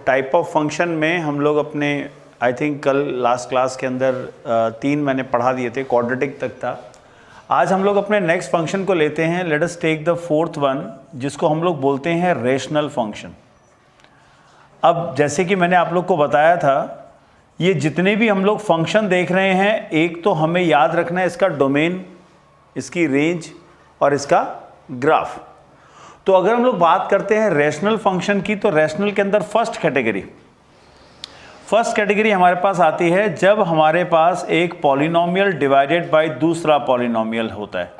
Type of function में हम लोग अपने आई थिंक कल लास्ट क्लास के अंदर 3 मैंने पढ़ा दिए थे, क्वाड्रेटिक तक था। आज हम लोग अपने नेक्स्ट फंक्शन को लेते हैं, let us take the 4th one, जिसको हम लोग बोलते हैं रेशनल फंक्शन। अब जैसे कि मैंने आप लोग को बताया था, ये जितने भी हम लोग फंक्शन देख रहे हैं, एक तो हमें याद रखना है इसका डोमेन, इसकी रेंज और इसका ग्राफ। तो अगर हम लोग बात करते हैं रेशनल फंक्शन की, तो रेशनल के अंदर फर्स्ट कैटेगरी हमारे पास आती है जब हमारे पास एक पॉलिनोमियल डिवाइडेड बाय दूसरा पॉलिनोमियल होता है।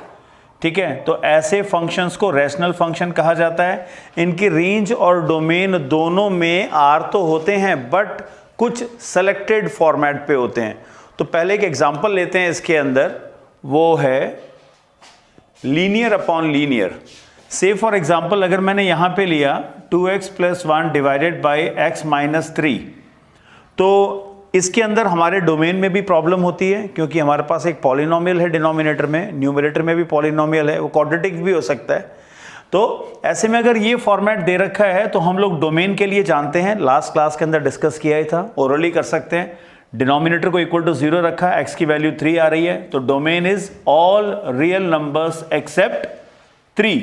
ठीक है, तो ऐसे फंक्शंस को रेशनल फंक्शन कहा जाता है। इनकी रेंज और डोमेन दोनों में आर तो होते हैं, बट कुछ सेलेक्टेड फॉर्मेट पे होते हैं। तो पहले एक एग्जांपल लेते हैं इसके अंदर, वो है लीनियर अपॉन लीनियर। से फॉर एग्जाम्पल अगर मैंने यहाँ पे लिया 2x + 1 डिवाइडेड बाई x - 3, तो इसके अंदर हमारे डोमेन में भी प्रॉब्लम होती है, क्योंकि हमारे पास एक पॉलिनोमियल है डिनोमिनेटर में, न्यूमरेटर में भी पॉलिनोमियल है, वो क्वाड्रेटिक भी हो सकता है। तो ऐसे में अगर ये फॉर्मेट दे रखा है तो हम लोग डोमेन के लिए जानते हैं, लास्ट क्लास के अंदर डिस्कस किया ही था, ओरली कर सकते हैं। डिनोमिनेटर को इक्वल टू 0 रखा है, x की वैल्यू 3 आ रही है, तो domain is all real numbers accept 3।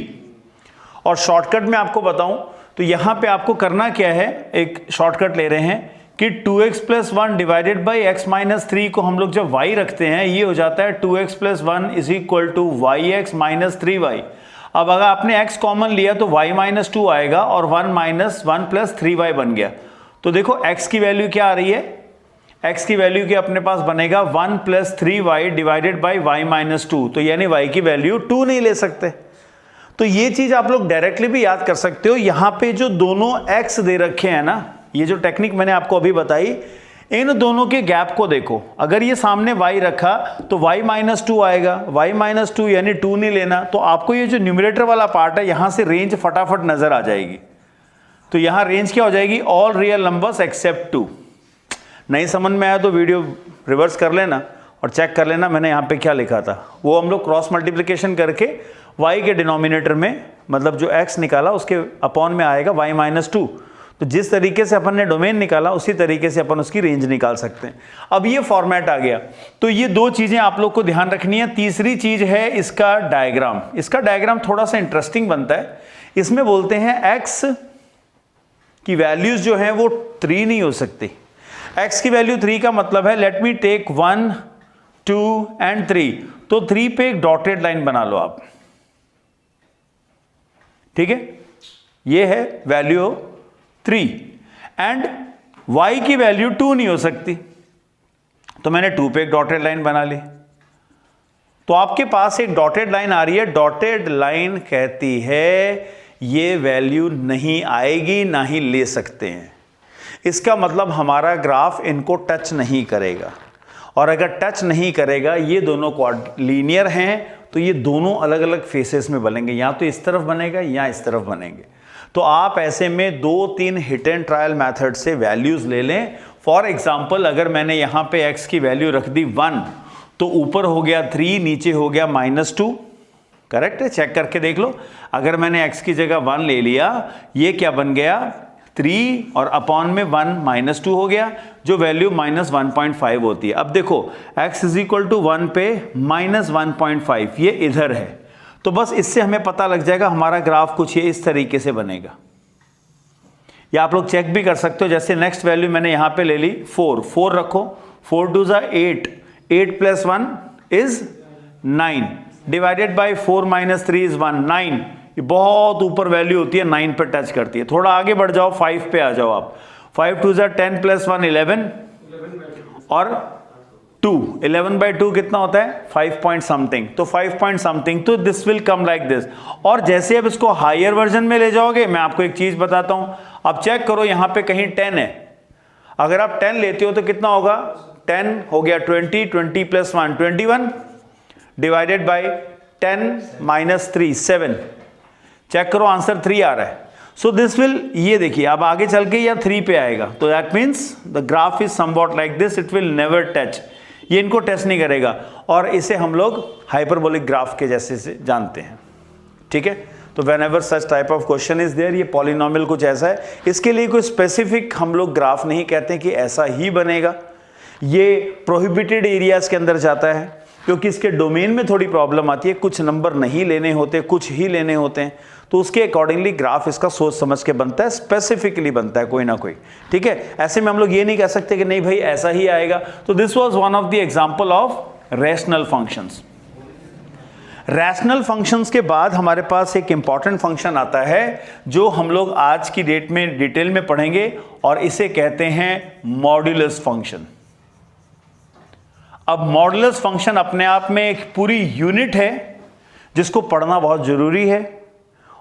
और शॉर्टकट में आपको बताऊं तो यहां पे आपको करना क्या है, एक शॉर्टकट ले रहे हैं कि 2x + 1 डिवाइडेड बाई x - 3 को हम लोग जब y रखते हैं, ये हो जाता है 2x + 1 = yx - 3y। अब अगर आपने x कॉमन लिया तो y - 2 आएगा और 1 - 1 + 3y बन गया। तो देखो x की वैल्यू क्या आ रही है, x की वैल्यू के अपने पास बनेगा 1 + 3y डिवाइडेड बाई y - 2, तो यानी y की वैल्यू 2 नहीं ले सकते। तो ये चीज आप लोग डायरेक्टली भी याद कर सकते हो। यहां पे जो दोनों x दे रखे हैं ना, ये जो टेक्निक मैंने आपको अभी बताई, इन दोनों के गैप को देखो। अगर ये सामने y रखा तो y - 2 आएगा, y - 2 यानी 2 नहीं लेना, तो आपको ये जो न्यूमरेटर वाला पार्ट है, यहां से रेंज फटाफट नजर आ जाएगी। तो यहां रेंज क्या हो जाएगी, ऑल रियल नंबर्स एक्सेप्ट 2। नहीं समझ में आया तो वीडियो रिवर्स कर लेना और चेक कर लेना मैंने यहाँ पे क्या लिखा था। वो हम लोग क्रॉस मल्टीप्लिकेशन करके y के डिनोमिनेटर में, मतलब जो x निकाला उसके अपॉन में आएगा y - 2। तो जिस तरीके से अपन ने डोमेन निकाला उसी तरीके से अपन उसकी रेंज निकाल सकते हैं। अब ये फॉर्मेट आ गया, तो ये 2 चीजें आप लोग को ध्यान रखनी है। तीसरी चीज है इसका डायग्राम। इसका डायग्राम थोड़ा सा इंटरेस्टिंग बनता है। इसमें बोलते हैं x की वैल्यूज जो है वो 3 नहीं हो सकती। x की वैल्यू 3 का मतलब है, लेट मी टेक 1, 2 एंड 3। तो 3 पे एक डॉटेड लाइन बना लो आप, ठीक है, ये है वैल्यू 3। एंड y की वैल्यू 2 नहीं हो सकती, तो मैंने 2 पे एक डॉटेड लाइन बना ली। तो आपके पास एक डॉटेड लाइन आ रही है। डॉटेड लाइन कहती है ये वैल्यू नहीं आएगी, ना ही ले सकते हैं। इसका मतलब हमारा ग्राफ इनको टच नहीं करेगा, और अगर टच नहीं करेगा, ये दोनों लीनियर हैं, तो ये दोनों अलग अलग फेसेस में बनेंगे, या तो इस तरफ बनेगा या इस तरफ बनेंगे। तो आप ऐसे में 2-3 हिट एंड ट्रायल मेथड से वैल्यूज ले लें। फॉर एग्जांपल अगर मैंने यहाँ पे x की वैल्यू रख दी 1, तो ऊपर हो गया 3, नीचे हो गया -2। करेक्ट है, चेक करके देख लो। अगर मैंने x की जगह 1 ले लिया, ये क्या बन गया, 3 और अपॉन में 1 -2 हो गया, जो वैल्यू -1.5 होती है। अब देखो x = 1 पे -1.5, ये इधर है। तो बस इससे हमें पता लग जाएगा हमारा ग्राफ कुछ ये इस तरीके से बनेगा। या आप लोग चेक भी कर सकते हो, जैसे नेक्स्ट वैल्यू मैंने यहां पे ले ली 4 रखो, 4 2 = 8, 8 + 1 = 9 डिवाइडेड बाई 4 - 3 = 1, 9। ये बहुत ऊपर वैल्यू होती है, 9 पे टच करती है। थोड़ा आगे बढ़ जाओ, 5 पे आ जाओ आप। 5 2 = 10 + 1 11 और 2, 11/2 कितना होता है, 5 पॉइंट समथिंग। तो 5 पॉइंट समथिंग, तो this will come like this. और जैसे अब इसको हायर वर्जन में ले जाओगे, मैं आपको एक चीज बताता हूं। अब चेक करो, यहां पे कहीं 10 है। अगर आप 10 लेते हो तो कितना होगा, 10 हो गया 20, 20 + 1 21 डिवाइडेड बाई 10 - 3 7। चेक करो, आंसर 3 आ रहा है। सो दिस विल, ये देखिए अब आगे चल के या 3 पे आएगा, तो that means the graph is somewhat like this, it will never touch. ये इनको टच नहीं करेगा, और इसे हम लोग हाइपरबोलिक ग्राफ के जैसे से जानते हैं। ठीक है, तो whenever such type of question is there, ये पॉलिनॉमियल कुछ ऐसा है, इसके लिए कोई स्पेसिफिक हम लोग ग्राफ नहीं कहते कि ऐसा ही बनेगा। ये प्रोहिबिटेड एरियाज के अंदर जाता है क्योंकि इसके डोमेन में थोड़ी प्रॉब्लम आती है, कुछ नंबर नहीं लेने होते, कुछ ही लेने होते हैं, तो उसके अकॉर्डिंगली ग्राफ इसका सोच समझ के बनता है, स्पेसिफिकली बनता है कोई ना कोई, ठीक है। ऐसे में हम लोग ये नहीं कह सकते कि नहीं भाई ऐसा ही आएगा। तो this was one of the example of rational functions. Rational functions के बाद हमारे पास एक इंपॉर्टेंट फंक्शन आता है जो हम लोग आज की डेट में डिटेल में पढ़ेंगे, और इसे कहते हैं मॉड्यूलस फंक्शन। अब मॉड्यूलस फंक्शन अपने आप में एक पूरी यूनिट है जिसको पढ़ना बहुत जरूरी है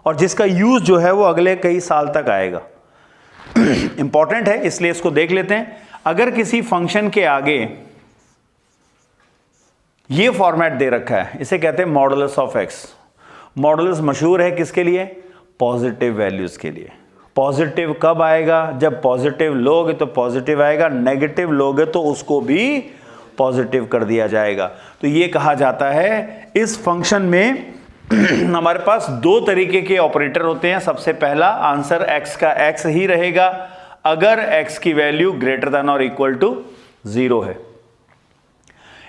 और जिसका यूज जो है वो अगले कई साल तक आएगा। इंपॉर्टेंट है इसलिए इसको देख लेते हैं। अगर किसी फंक्शन के आगे ये फॉर्मेट दे रखा है, इसे कहते हैं मॉडुलस ऑफ एक्स। मॉडुलस मशहूर है किसके लिए? पॉजिटिव वैल्यूज के लिए। पॉजिटिव कब आएगा? जब पॉजिटिव लोगे तो पॉजिटिव आएगा, नेगेटिव लोगे तो उसको भी पॉजिटिव कर दिया जाएगा। तो ये कहा जाता है इस फंक्शन में हमारे पास दो तरीके के ऑपरेटर होते हैं। सबसे पहला, आंसर x का x ही रहेगा अगर x की वैल्यू ग्रेटर देन और इक्वल टू 0 है।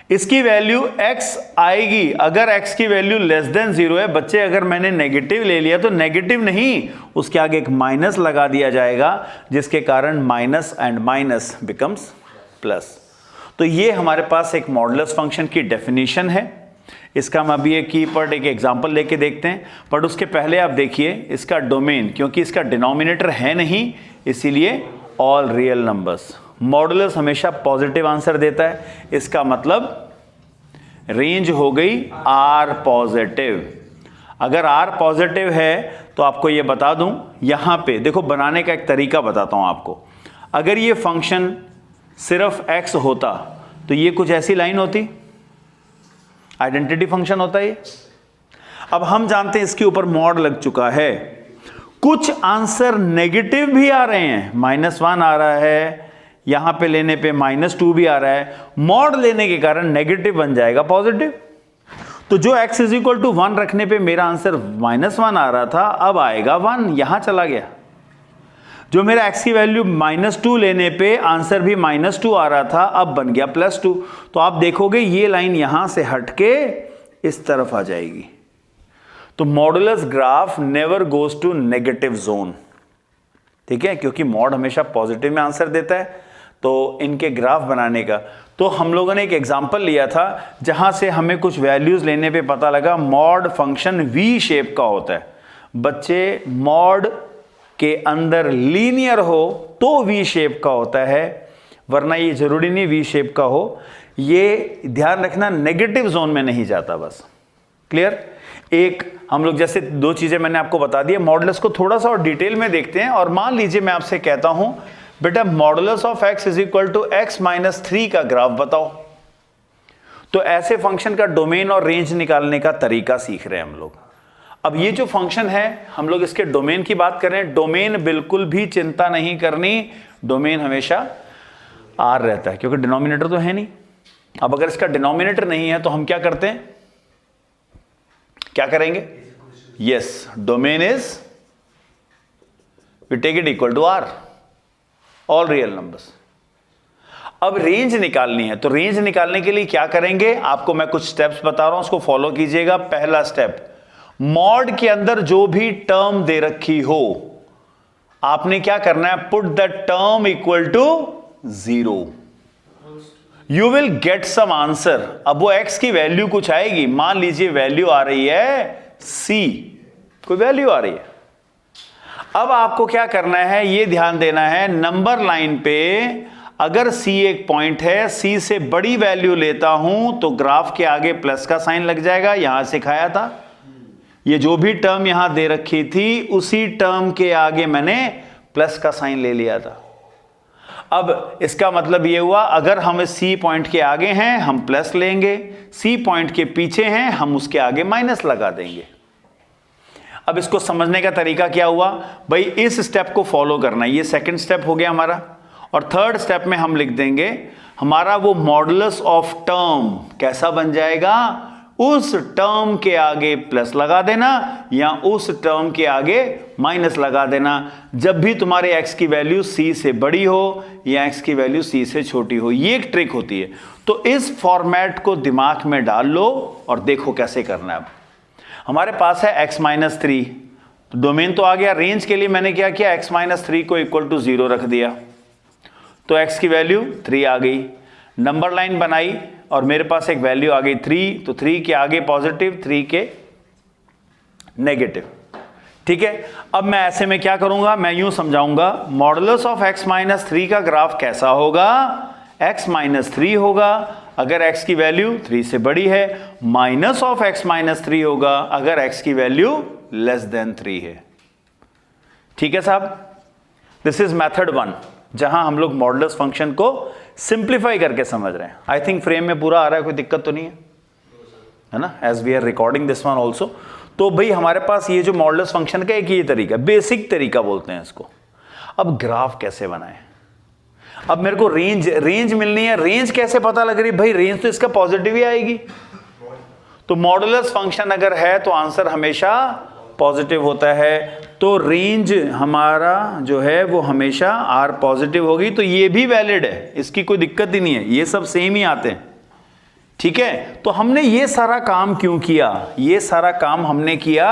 इसकी वैल्यू x आएगी अगर x की वैल्यू लेस देन 0 है। बच्चे अगर मैंने नेगेटिव ले लिया तो नेगेटिव नहीं, उसके आगे एक माइनस लगा दिया जाएगा जिसके कारण minus and minus becomes plus. तो ये हमारे पास एक मॉडुलस फंक्शन की डेफिनेशन है। इसका हम अभी एक एग्जांपल लेके देखते हैं, बट उसके पहले आप देखिए इसका डोमेन, क्योंकि इसका डिनोमिनेटर है नहीं इसीलिए ऑल रियल नंबर्स। मॉडुलस हमेशा पॉजिटिव आंसर देता है, इसका मतलब रेंज हो गई आर पॉजिटिव। अगर आर पॉजिटिव है तो आपको ये बता दूं, यहां पे देखो बनाने का एक तरीका बताता हूं आपको। अगर ये फंक्शन सिर्फ x होता तो ये कुछ ऐसी लाइन होती, आइडेंटिटी फंक्शन होता है ये। अब हम जानते हैं इसके ऊपर मॉड लग चुका है, कुछ आंसर नेगेटिव भी आ रहे हैं, -1 आ रहा है, यहां पे लेने पे -2 भी आ रहा है। मॉड लेने के कारण नेगेटिव बन जाएगा पॉजिटिव। तो जो x इज इक्वल टू 1 रखने पे मेरा आंसर -1 आ रहा था, अब आएगा 1, यहां चला गया। जो मेरा x की वैल्यू -2 लेने पे आंसर भी -2 आ रहा था, अब बन गया +2। तो आप देखोगे ये लाइन यहां से हटके इस तरफ आ जाएगी। तो modulus graph never goes to negative zone, ठीक है, क्योंकि मॉड हमेशा पॉजिटिव में आंसर देता है। तो इनके ग्राफ बनाने का, तो हम लोगों ने एक एग्जांपल लिया था जहां से हमें कुछ वैल्यूज लेने पे पता लगा मॉड फंक्शन वी शेप का होता है। बच्चे, मॉड के अंदर लीनियर हो तो वी शेप का होता है, वरना ये जरूरी नहीं वी शेप का हो। ये ध्यान रखना, नेगेटिव जोन में नहीं जाता, बस क्लियर। एक हम लोग जैसे दो चीजें मैंने आपको बता दी, मॉडुलस को थोड़ा सा और डिटेल में देखते हैं। और मान लीजिए मैं आपसे कहता हूं बेटा modulus of x is equal to x-3 का ग्राफ बताओ, तो ऐसे फंक्शन का डोमेन और रेंज निकालने का तरीका सीख रहे हैं हम लोग। अब ये जो फंक्शन है, हम लोग इसके डोमेन की बात करें, डोमेन बिल्कुल भी चिंता नहीं करनी, डोमेन हमेशा आर रहता है क्योंकि डिनोमिनेटर तो है नहीं। अब अगर इसका डिनोमिनेटर नहीं है तो हम क्या करते हैं, क्या करेंगे? Yes, domain is, we take it equal to R, all real numbers. अब रेंज निकालनी है, तो रेंज निकालने के लिए क्या करेंगे, आपको मैं कुछ स्टेप्स बता रहा हूं, उसको फॉलो कीजिएगा। पहला स्टेप, मॉड के अंदर जो भी टर्म दे रखी हो आपने क्या करना है, put the term equal to 0, you will get some answer. अब वो x की वैल्यू कुछ आएगी, मान लीजिए वैल्यू आ रही है c, कोई वैल्यू आ रही है। अब आपको क्या करना है, ये ध्यान देना है, नंबर लाइन पे अगर c एक पॉइंट है, c से बड़ी वैल्यू लेता हूं तो ग्राफ के आगे प्लस का साइन लग जाएगा, यहां सिखाया था। ये जो भी टर्म यहां दे रखी थी उसी टर्म के आगे मैंने प्लस का साइन ले लिया था। अब इसका मतलब ये हुआ, अगर हम इस C पॉइंट के आगे हैं हम प्लस लेंगे, C पॉइंट के पीछे हैं हम उसके आगे माइनस लगा देंगे। अब इसको समझने का तरीका क्या हुआ भाई, इस स्टेप को फॉलो करना है। ये सेकंड स्टेप हो गया हमारा, और थर्ड स्टेप में हम लिख देंगे हमारा वो मॉडुलस ऑफ टर्म कैसा बन जाएगा, उस टर्म के आगे प्लस लगा देना या उस टर्म के आगे माइनस लगा देना जब भी तुम्हारे x की वैल्यू c से बड़ी हो या x की वैल्यू c से छोटी हो। ये एक ट्रिक होती है। तो इस फॉर्मेट को दिमाग में डाल लो और देखो कैसे करना है। अब हमारे पास है x माइनस 3, डोमेन तो आ गया। रेंज के लिए मैंने क्या किया, x माइनस 3 को इक्वल टू 0 रख दिया, तो x की वैल्यू 3 आ गई। नंबर लाइन बनाई और मेरे पास एक वैल्यू आ गई 3, तो 3 के आगे पॉजिटिव, 3 के नेगेटिव। ठीक है, अब मैं ऐसे में क्या करूंगा, मैं यूं समझाऊंगा, मॉडुलस ऑफ x माइनस 3 का ग्राफ कैसा होगा, x माइनस 3 होगा अगर x की वैल्यू 3 से बड़ी है, माइनस ऑफ x माइनस 3 होगा अगर x की वैल्यू लेस देन 3 है। ठीक है साहब, दिस इज मेथड 1, जहां हम लोग मॉडुलस फंक्शन को सिंप्लीफाई करके समझ रहे हैं। आई थिंक फ्रेम में पूरा आ रहा है, कोई दिक्कत तो नहीं है ना, as we are recording this one also. तो भाई हमारे पास ये जो मॉडुलस फंक्शन का एक ये तरीका, बेसिक तरीका बोलते हैं इसको। अब ग्राफ कैसे बनाएं, अब मेरे को रेंज मिलनी है। रेंज कैसे पता लग रही, भाई रेंज तो इसका पॉजिटिव ही आएगी। तो मॉडुलस फंक्शन अगर है तो आंसर हमेशा पॉजिटिव होता है, तो रेंज हमारा जो है वो हमेशा आर पॉजिटिव होगी। तो ये भी वैलिड है, इसकी कोई दिक्कत ही नहीं है, ये सब सेम ही आते हैं। ठीक है, तो हमने ये सारा काम क्यों किया, ये सारा काम हमने किया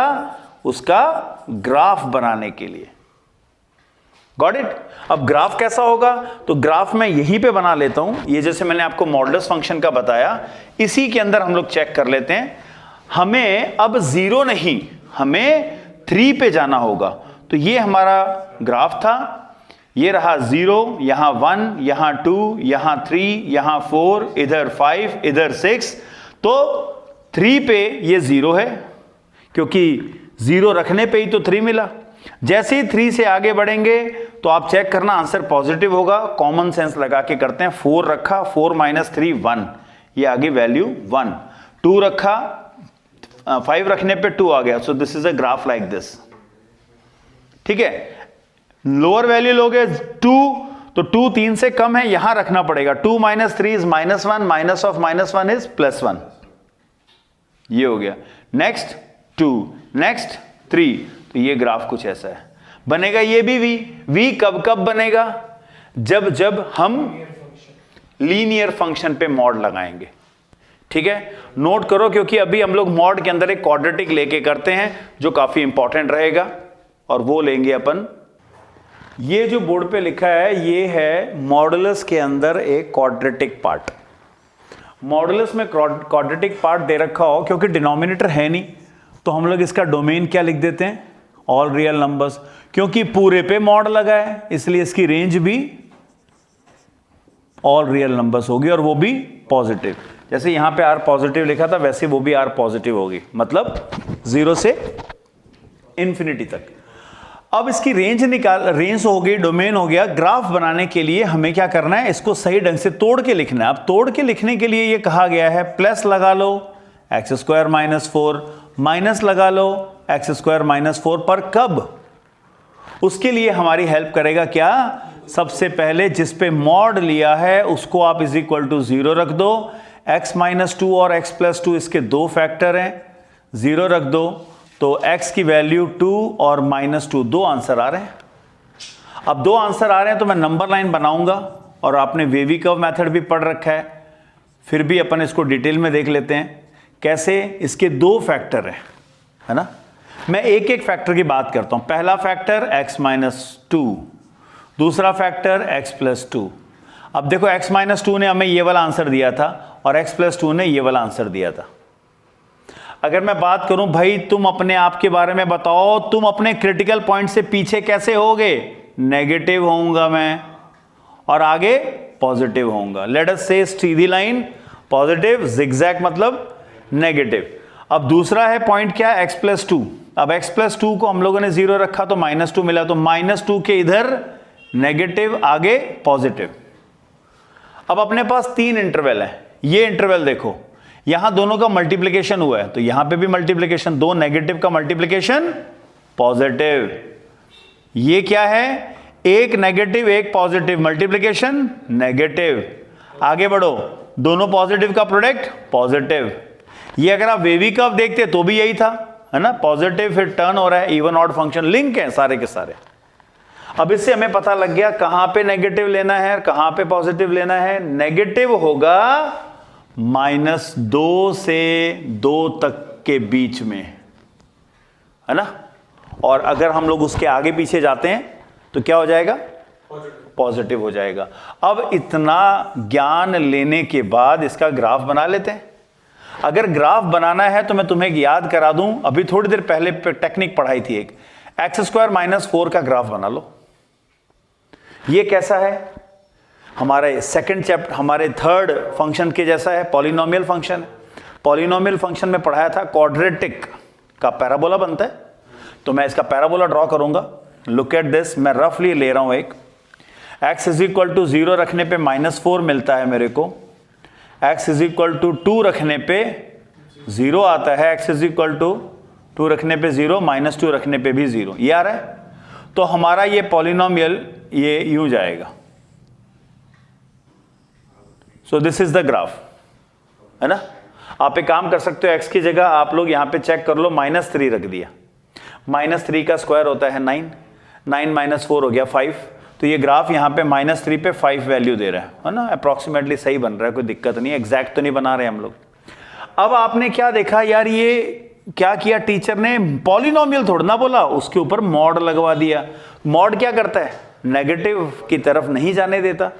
उसका ग्राफ बनाने के लिए। Got it. अब ग्राफ कैसा होगा, तो ग्राफ मैं यहीं पे बना लेता हूं। ये जैसे मैंने आपको मॉडुलस फंक्शन का बताया, इसी के अंदर हम लोग चेक कर लेते हैं। हमें अब 0 नहीं, हमें 3 पे जाना होगा। तो ये हमारा ग्राफ था, ये रहा 0, यहां 1, यहां 2, यहां 3, यहां 4, इधर 5, इधर 6। तो 3 पे ये 0 है, क्योंकि 0 रखने पे ही तो 3 मिला। जैसे ही 3 से आगे बढ़ेंगे तो आप चेक करना आंसर पॉजिटिव होगा। कॉमन सेंस लगा के करते हैं, 4 रखा, 4 माइनस 3 1, ये आगे वैल्यू 1। 2 रखा, 5 रखने पे 2 आ गया। So this is a graph like this. ठीक है, लोअर वैल्यू लोगे 2, तो 2 3 से कम है, यहां रखना पड़ेगा। 2 minus 3 is -1, minus of -1 is +1, ये हो गया। नेक्स्ट 2, नेक्स्ट 3, तो ये ग्राफ कुछ ऐसा है बनेगा। ये भी v कब कब बनेगा, जब जब हम लीनियर फंक्शन पे मॉड लगाएंगे। ठीक है, नोट करो, क्योंकि अभी हम लोग मॉड के अंदर एक क्वाड्रेटिक लेके करते हैं जो काफी इंपॉर्टेंट रहेगा, और वो लेंगे अपन। ये जो बोर्ड पे लिखा है ये है मॉडुलस के अंदर एक क्वाड्रेटिक पार्ट। मॉडुलस में क्वाड्रेटिक पार्ट दे रखा हो, क्योंकि डिनोमिनेटर है नहीं, तो हम लोग इसका डोमेन क्या लिख देते हैं, ऑल रियल नंबर्स। क्योंकि पूरे पे मॉड लगा है इसलिए इसकी रेंज भी ऑल रियल नंबर्स होगी, और वो भी पॉजिटिव। जैसे यहां पे आर पॉजिटिव लिखा था, वैसे वो भी आर पॉजिटिव होगी, मतलब 0 से इंफिनिटी तक। अब इसकी रेंज रेंज हो गई, डोमेन हो गया। ग्राफ बनाने के लिए हमें क्या करना है, इसको सही ढंग से तोड़ के लिखना है। अब तोड़ के लिखने के लिए ये कहा गया है, प्लस लगा लो x² - 4, माइनस लगा लो x² - 4 पर कब, उसके लिए हमारी हेल्प करेगा क्या, सबसे पहले जिस पे मॉड लिया है उसको आप इज इक्वल टू 0 रख दो। x - 2 और x + 2 इसके 2 फैक्टर हैं, 0 रख दो, तो x की वैल्यू 2 और -2, 2 आंसर आ रहे हैं। अब 2 आंसर आ रहे हैं तो मैं नंबर लाइन बनाऊंगा, और आपने वेवी कर्व मेथड भी पढ़ रखा है, फिर भी अपन इसको डिटेल में देख लेते हैं कैसे। इसके 2 फैक्टर हैं, है ना। मैं एक एक फैक्टर की बात करता हूं। पहला फैक्टर x - 2, दूसरा फैक्टर x + 2। अब देखो x - 2 ने हमें ये वाला आंसर दिया था और x + 2 ने ये वाला आंसर दिया था। अगर मैं बात करूं, भाई तुम अपने आप के बारे में बताओ, तुम अपने क्रिटिकल पॉइंट से पीछे कैसे होगे, नेगेटिव होऊंगा मैं, और आगे पॉजिटिव होऊंगा। लेट अस से सीधी लाइन पॉजिटिव, जिगजैग मतलब नेगेटिव। अब दूसरा है पॉइंट क्या, x + 2। अब x + 2 को हम लोगों ने 0 रखा तो -2 मिला, तो -2 के इधर नेगेटिव, आगे पॉजिटिव। अब अपने पास 3 इंटरवल है। ये इंटरवल देखो, यहां दोनों का मल्टीप्लिकेशन हुआ है, तो यहां पे भी मल्टीप्लिकेशन, 2 नेगेटिव का मल्टीप्लिकेशन पॉजिटिव। ये क्या है, एक नेगेटिव एक पॉजिटिव, मल्टीप्लिकेशन नेगेटिव। आगे बढ़ो, दोनों पॉजिटिव का प्रोडक्ट पॉजिटिव। ये अगर आप वेवी कर्व देखते तो भी यही था, है ना, पॉजिटिव फिर टर्न हो रहा है, इवन ऑड फंक्शन लिंक है सारे के सारे। अब इससे हमें पता लग गया कहां पे नेगेटिव लेना है और कहां पे पॉजिटिव लेना है। नेगेटिव होगा -2 से 2 तक के बीच में, है ना, और अगर हम लोग उसके आगे पीछे जाते हैं तो क्या हो जाएगा, पॉजिटिव हो जाएगा। अब इतना ज्ञान लेने के बाद इसका ग्राफ बना लेते हैं। अगर ग्राफ बनाना है तो मैं तुम्हें याद करा दूं, अभी थोड़ी देर पहले टेक्निक पढ़ाई थी एक, x² - 4 का ग्राफ बना लो। ये कैसा है, हमारे सेकंड चैप्टर, हमारे थर्ड फंक्शन के जैसा है, पॉलिनोमियल फंक्शन। पॉलिनोमियल फंक्शन में पढ़ाया था क्वाड्रेटिक का पैराबोला बनता है, तो मैं इसका पैराबोला ड्रॉ करूंगा। लुक एट दिस, मैं रफली ले रहा हूं एक, x = 0 रखने पे -4 मिलता है मेरे को, x = 2 रखने पे 0 आता है, x = 2 रखने पे 0, -2 रखने पे भी 0, ये आ रहा है। तो हमारा ये पॉलिनोमियल ये यूं जाएगा। So this is the graph, है ना। आप एक काम कर सकते हो, x की जगह आप लोग यहां पे चेक कर लो, -3 रख दिया, -3 का स्क्वायर होता है 9, 9 - 4 हो गया 5, तो ये ग्राफ यहाँ पे -3 पे 5 वैल्यू दे रहा है ना, अप्रॉक्सीमेटली सही बन रहा है, कोई दिक्कत नहीं, एग्जैक्ट तो नहीं बना रहे हम लोग। अब आपने क्या देखा यार, ये क्या किया टीचर ने, पॉलिनोमियल थोड़ा ना बोला, उसके ऊपर मॉड लगवा दिया। मॉड क्या करता है, नेगेटिव की तरफ नहीं जाने देता,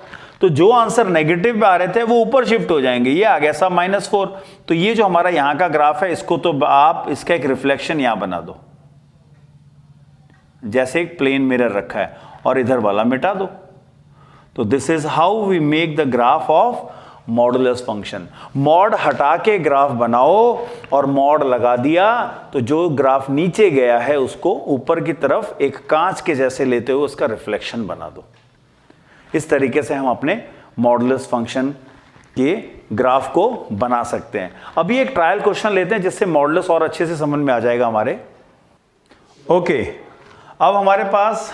तो जो आंसर नेगेटिव पे आ रहे थे वो ऊपर शिफ्ट हो जाएंगे। ये आ गया सब -4, तो ये जो हमारा यहाँ का ग्राफ है, इसको तो आप इसका एक रिफ्लेक्शन यहां बना दो, जैसे एक प्लेन मिरर रखा है, और इधर वाला मिटा दो। तो this is how we make the graph of modulus function. Mod हटा के ग्राफ बनाओ और मॉड लगा दिया, तो जो ग्राफ नीचे गया है उसको ऊपर की तरफ एक कांच के जैसे लेते हुए उसका रिफ्लेक्शन बना दो। इस तरीके से हम अपने मॉडुलस फंक्शन के ग्राफ को बना सकते हैं। अभी एक ट्रायल क्वेश्चन लेते हैं जिससे मॉडुलस और अच्छे से समझ में आ जाएगा हमारे। ओके, अब हमारे पास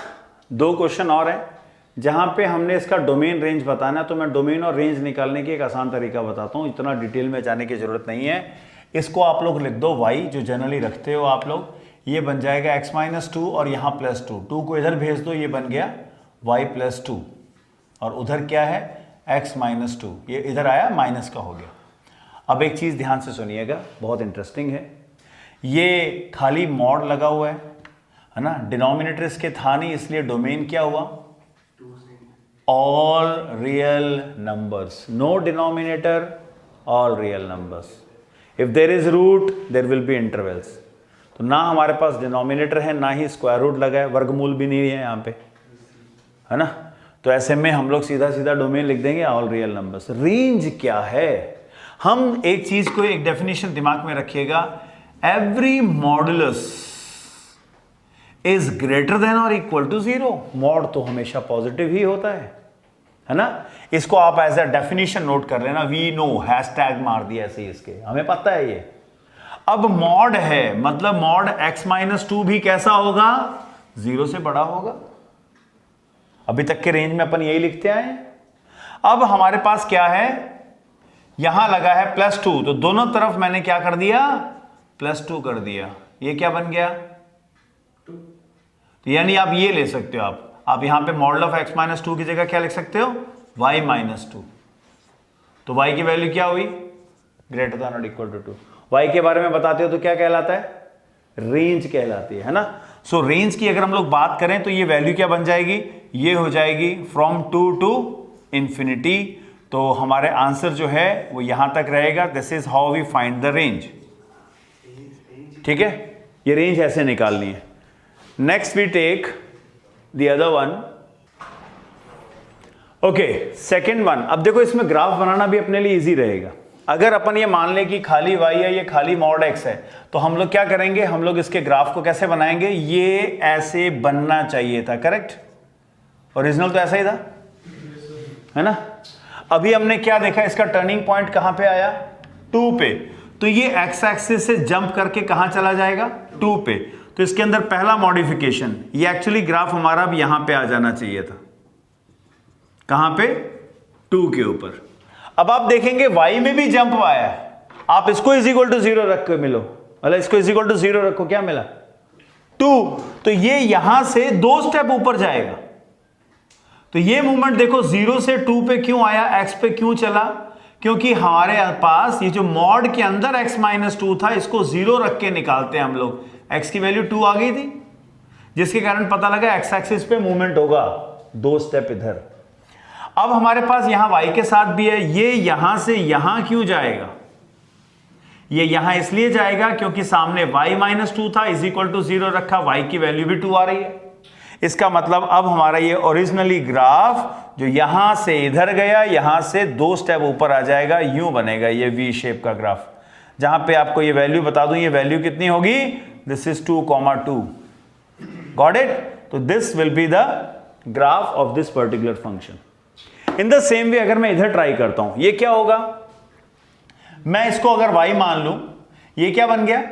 2 क्वेश्चन और हैं जहां पे हमने इसका डोमेन रेंज बताना है। तो मैं डोमेन और रेंज निकालने की एक आसान तरीका बताता हूं, इतना डिटेल में जाने की जरूरत नहीं है। इसको आप लोग लिख दो y, जो जनरली रखते हो आप लोग, ये बन जाएगा x - 2 और यहाँ +2, 2 को इधर भेज दो, ये बन गया y + 2, और उधर क्या है x - 2, ये इधर आया माइनस का हो गया। अब एक चीज ध्यान से सुनिएगा, बहुत इंटरेस्टिंग है, ये खाली मॉड लगा हुआ है ना, डिनोमिनेटर इसके था नहीं, इसलिए डोमेन क्या हुआ, all real numbers, no denominator, all real numbers. If there is root there will be intervals. तो ना हमारे पास डिनोमिनेटर है, ना ही स्क्वायर रूट लगा है, वर्गमूल भी नहीं है यहाँ पे, है ना। तो ऐसे में हम लोग सीधा सीधा डोमेन लिख देंगे ऑल रियल नंबर्स। रेंज क्या है, हम एक चीज को, एक डेफिनेशन दिमाग में रखिएगा, every modulus is greater than और इक्वल टू 0। मॉड तो हमेशा पॉजिटिव ही होता है ना। इसको आप एज अ डेफिनेशन नोट कर लेना, वी नो, हैशटैग मार दिया ऐसे ही, इसके हमें पता है ये। अब मॉड है मतलब मॉड x - 2 भी कैसा होगा, 0 से बड़ा होगा। अभी तक के रेंज में अपन यही लिखते आए हैं। अब हमारे पास क्या है, यहां लगा है +2, तो दोनों तरफ मैंने क्या कर दिया, +2 कर दिया। ये क्या बन गया, तो यानी आप ये ले सकते हो, आप यहां पे मॉडल ऑफ x - 2 की जगह क्या लिख सकते हो, y - 2। तो y की वैल्यू क्या हुई, ग्रेटर देन और इक्वल टू 2। y के बारे में बताते हो तो क्या कहलाता है, रेंज कहलाती है ना। सो रेंज की अगर हम लोग बात करें तो ये वैल्यू क्या बन जाएगी, ये हो जाएगी फ्रॉम 2 टू इंफिनिटी। तो हमारे आंसर जो है वो यहां तक रहेगा। This is how we find the range. ठीक है, ये रेंज ऐसे निकालनी है। Next we take the other one. Okay, second one. अब देखो इसमें ग्राफ बनाना भी अपने लिए इजी रहेगा। अगर अपन ये मान लें कि खाली y है, ये खाली मॉड x है, तो हम लोग क्या करेंगे, हम लोग इसके ग्राफ को कैसे बनाएंगे, ये ऐसे बनना चाहिए था, करेक्ट। ओरिजिनल तो ऐसा ही था, है ना। अभी हमने क्या देखा, इसका टर्निंग पॉइंट कहां पे आया, 2 पे। तो ये x एक्सिस से जंप करके कहां चला जाएगा, 2 पे। तो इसके अंदर पहला मॉडिफिकेशन, ये एक्चुअली ग्राफ हमारा अब यहां पे आ जाना चाहिए था, कहां पे, 2 के ऊपर। अब आप देखेंगे y में भी जंप आया है, आप इसको इज इक्वल टू 0 रख के मिलो, मतलब इसको इज इक्वल टू 0 रखो, क्या मिला 2। तो ये यहां से 2 स्टेप ऊपर जाएगा। तो ये मूवमेंट देखो 0 से 2 पे क्यों आया, x पे क्यों चला, क्योंकि हमारे पास ये जो मॉड के अंदर x माइनस 2 था, इसको 0 रख के निकालते हैं हम लोग, x की वैल्यू 2 आ गई थी, जिसके कारण पता लगा x एक्सिस पे मूवमेंट होगा 2 स्टेप इधर। अब हमारे पास यहां y के साथ भी है, ये यहां से यहां क्यों जाएगा, ये यहां इसलिए जाएगा क्योंकि सामने y माइनस 2 था, इज इक्वल टू 0 रखा, y की वैल्यू भी 2 आ रही है। इसका मतलब अब हमारा ये ओरिजिनली ग्राफ जो यहां से इधर गया, यहां से 2 स्टेप ऊपर आ जाएगा, यूं बनेगा ये वी शेप का ग्राफ। जहां पे आपको ये वैल्यू बता दूं, ये वैल्यू कितनी होगी, दिस इज 2,2। Got it. तो this will be the graph of this particular function. In the same way अगर मैं इधर ट्राई करता हूं, ये क्या होगा, मैं इसको अगर y मान लूं, ये क्या बन गया,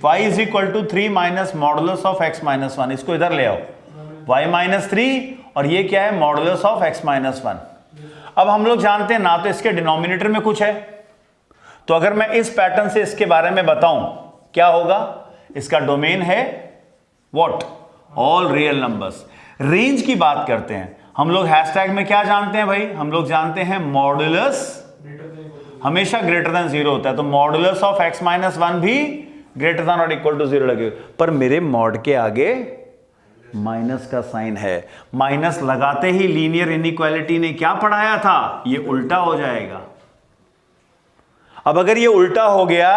y is equal to 3 minus modulus of x minus 1। इसको इधर ले आओ, y माइनस 3 और ये क्या है, मॉडुलस ऑफ x माइनस 1। अब हम लोग जानते हैं ना तो इसके डिनोमिनेटर में कुछ है, तो अगर मैं इस पैटर्न से इसके बारे में बताऊं क्या होगा, इसका डोमेन है what, all real numbers. Range की बात करते हैं हम लोग, हैशटैग में क्या जानते हैं भाई, हम लोग जानते हैं मॉडुलस हमेशा ग्रेटर देन 0 होता है, तो मॉडुलस ऑफ x माइनस 1 भी ग्रेटर देन और इक्वल टू 0 लगेगा। पर मेरे मॉड के आगे माइनस का साइन है, माइनस लगाते ही लीनियर इनइक्वालिटी ने क्या पढ़ाया था, ये उल्टा हो जाएगा। अब अगर ये उल्टा हो गया,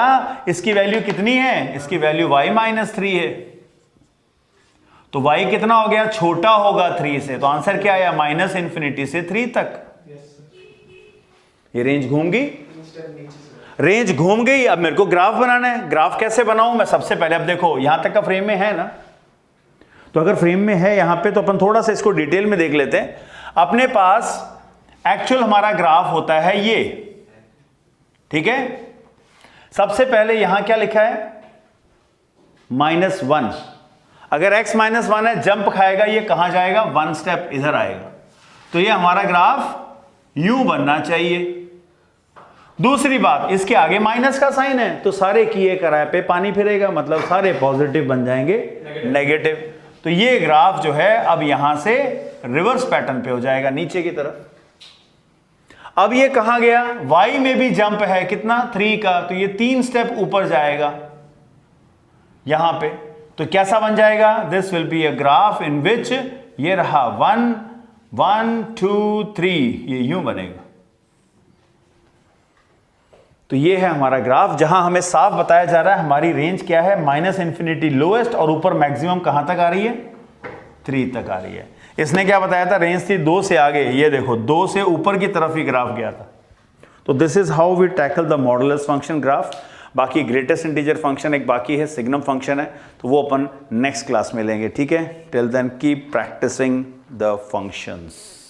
इसकी वैल्यू कितनी है, इसकी वैल्यू y माइनस 3 है, तो y कितना हो गया, छोटा होगा 3 से, तो आंसर क्या आया, माइनस इंफिनिटी से 3 तक। ये रेंज घूम गई, रेंज घूम गई। अब मेरे को ग्राफ बनाना है, ग्राफ कैसे बनाऊं मैं, सबसे पहले अब देखो यहां तक का फ्रेम में है ना, तो अगर फ्रेम में है यहां पे, तो अपन थोड़ा सा इसको डिटेल में देख लेते हैं। अपने पास एक्चुअल हमारा ग्राफ होता है ये, ठीक है। सबसे पहले यहां क्या लिखा है, -1। अगर x -1 है, जंप खाएगा, ये कहां जाएगा, 1 स्टेप इधर आएगा, तो ये हमारा ग्राफ यूं बनना चाहिए। दूसरी बात, इसके आगे माइनस का साइन है, तो सारे किए कराए पे पानी फिरेगा, मतलब सारे पॉजिटिव बन जाएंगे नेगेटिव। तो ये ग्राफ जो है अब यहां से रिवर्स पैटर्न पे हो जाएगा नीचे की तरफ। अब ये कहां गया, y में भी जंप है कितना, 3 का, तो ये 3 स्टेप ऊपर जाएगा यहां पे, तो कैसा बन जाएगा, this will be a graph in which ये रहा 1 1 2 3, ये यूं बनेगा। तो ये है हमारा ग्राफ, जहां हमें साफ बताया जा रहा है हमारी रेंज क्या है, माइनस इंफिनिटी लोएस्ट, और ऊपर मैक्सिमम कहां तक आ रही है, 3 तक आ रही है। इसने क्या बताया था, रेंज थी 2 से आगे, ये देखो 2 से ऊपर की तरफ ही ग्राफ गया था। तो this is how we tackle the modulus function graph. बाकी ग्रेटेस्ट इंटीजर फंक्शन एक बाकी है, सिग्नम फंक्शन है, तो वो अपन नेक्स्ट क्लास में लेंगे, ठीक है। Till then keep practising the functions.